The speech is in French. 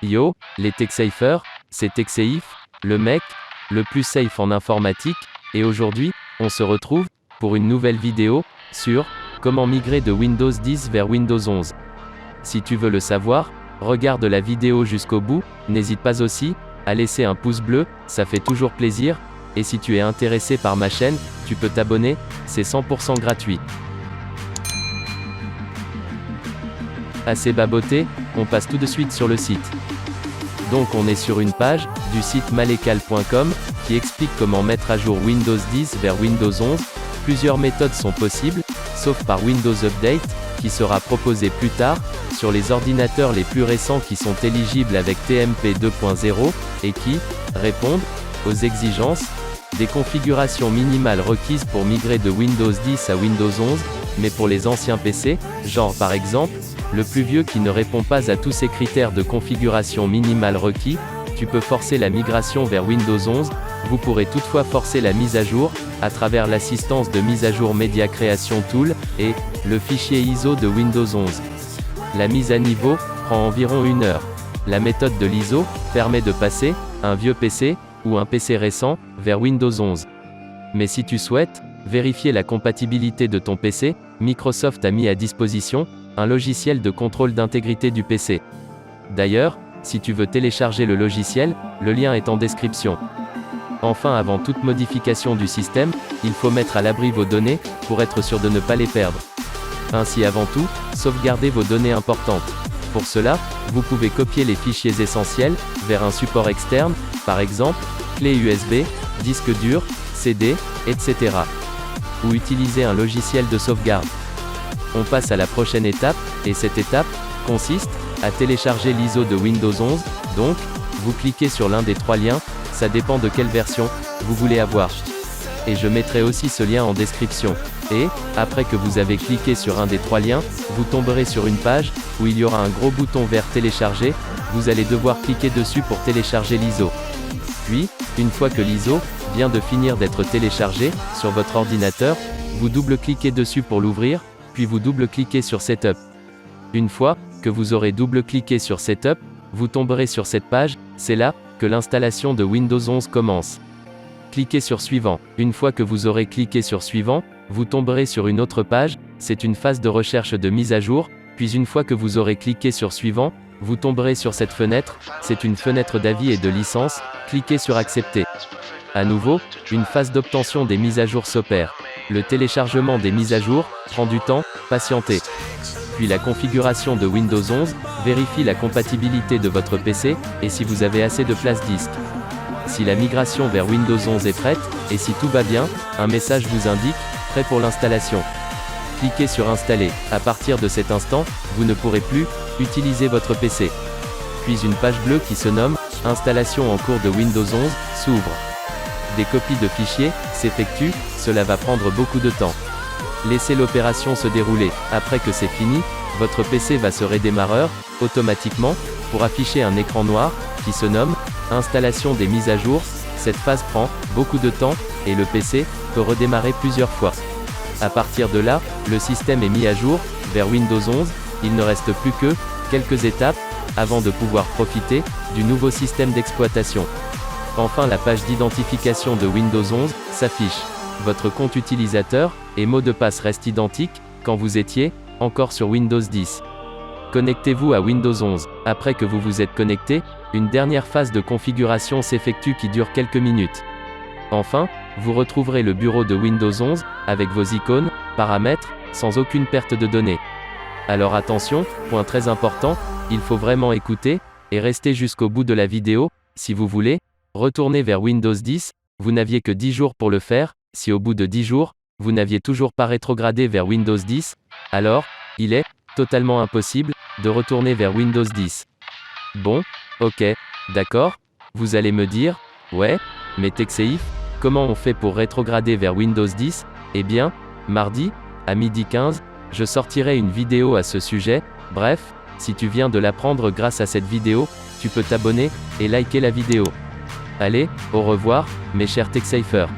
Yo, les TechSafers, c'est TechSafe, le mec, le plus safe en informatique, et aujourd'hui, on se retrouve, pour une nouvelle vidéo, sur, comment migrer de Windows 10 vers Windows 11. Si tu veux le savoir, regarde la vidéo jusqu'au bout, n'hésite pas aussi, à laisser un pouce bleu, ça fait toujours plaisir, et si tu es intéressé par ma chaîne, tu peux t'abonner, c'est 100% gratuit. Assez baboté, on passe tout de suite sur le site. Donc on est sur une page, du site malecal.com, qui explique comment mettre à jour Windows 10 vers Windows 11, plusieurs méthodes sont possibles, sauf par Windows Update, qui sera proposé plus tard, sur les ordinateurs les plus récents qui sont éligibles avec TMP 2.0, et qui, répondent, aux exigences, des configurations minimales requises pour migrer de Windows 10 à Windows 11, mais pour les anciens PC, genre par exemple, le plus vieux qui ne répond pas à tous ces critères de configuration minimale requis, tu peux forcer la migration vers Windows 11, vous pourrez toutefois forcer la mise à jour, à travers l'assistance de mise à jour Media Creation Tool, et, le fichier ISO de Windows 11. La mise à niveau, prend environ 1 heure. La méthode de l'ISO, permet de passer, un vieux PC, ou un PC récent, vers Windows 11. Mais si tu souhaites, vérifier la compatibilité de ton PC, Microsoft a mis à disposition, un logiciel de contrôle d'intégrité du PC. D'ailleurs, si tu veux télécharger le logiciel, le lien est en description. Enfin, avant toute modification du système, il faut mettre à l'abri vos données, pour être sûr de ne pas les perdre. Ainsi avant tout, sauvegardez vos données importantes. Pour cela, vous pouvez copier les fichiers essentiels, vers un support externe, par exemple, clé USB, disque dur, CD, etc. Ou utiliser un logiciel de sauvegarde. On passe à la prochaine étape, et cette étape, consiste, à télécharger l'ISO de Windows 11, donc, vous cliquez sur l'un des 3 liens, ça dépend de quelle version, vous voulez avoir. Et je mettrai aussi ce lien en description. Et, après que vous avez cliqué sur un des 3 liens, vous tomberez sur une page, où il y aura un gros bouton vert télécharger, vous allez devoir cliquer dessus pour télécharger l'ISO. Puis, une fois que l'ISO, vient de finir d'être téléchargé, sur votre ordinateur, vous double-cliquez dessus pour l'ouvrir, puis vous double-cliquez sur Setup. Une fois que vous aurez double-cliqué sur Setup, vous tomberez sur cette page, c'est là que l'installation de Windows 11 commence. Cliquez sur Suivant. Une fois que vous aurez cliqué sur Suivant, vous tomberez sur une autre page, c'est une phase de recherche de mise à jour, puis une fois que vous aurez cliqué sur Suivant, vous tomberez sur cette fenêtre, c'est une fenêtre d'avis et de licence, cliquez sur Accepter. À nouveau, une phase d'obtention des mises à jour s'opère. Le téléchargement des mises à jour prend du temps, patientez. Puis la configuration de Windows 11, vérifie la compatibilité de votre PC, et si vous avez assez de place disque. Si la migration vers Windows 11 est prête, et si tout va bien, un message vous indique, prêt pour l'installation. Cliquez sur Installer. À partir de cet instant, vous ne pourrez plus utiliser votre PC. Puis une page bleue qui se nomme Installation en cours de Windows 11 s'ouvre. Des copies de fichiers s'effectuent, cela va prendre beaucoup de temps. Laissez l'opération se dérouler. Après que c'est fini, votre PC va se redémarrer automatiquement pour afficher un écran noir qui se nomme Installation des mises à jour. Cette phase prend beaucoup de temps et le PC peut redémarrer plusieurs fois. À partir de là, le système est mis à jour vers Windows 11. Il ne reste plus que quelques étapes avant de pouvoir profiter du nouveau système d'exploitation. Enfin, la page d'identification de Windows 11 s'affiche. Votre compte utilisateur et mot de passe restent identiques quand vous étiez encore sur Windows 10. Connectez-vous à Windows 11. Après que vous vous êtes connecté, une dernière phase de configuration s'effectue qui dure quelques minutes. Enfin, vous retrouverez le bureau de Windows 11 avec vos icônes, paramètres, sans aucune perte de données. Alors attention, point très important, il faut vraiment écouter et rester jusqu'au bout de la vidéo si vous voulez retourner vers Windows 10. Vous n'aviez que 10 jours pour le faire. Si au bout de 10 jours, vous n'aviez toujours pas rétrogradé vers Windows 10, alors, il est totalement impossible de retourner vers Windows 10. Bon, ok, d'accord, vous allez me dire, ouais, mais TechSafe, comment on fait pour rétrograder vers Windows 10? Eh bien, mardi, à 12h15, je sortirai une vidéo à ce sujet. Bref, si tu viens de l'apprendre grâce à cette vidéo, tu peux t'abonner et liker la vidéo. Allez, au revoir, mes chers TechSafers.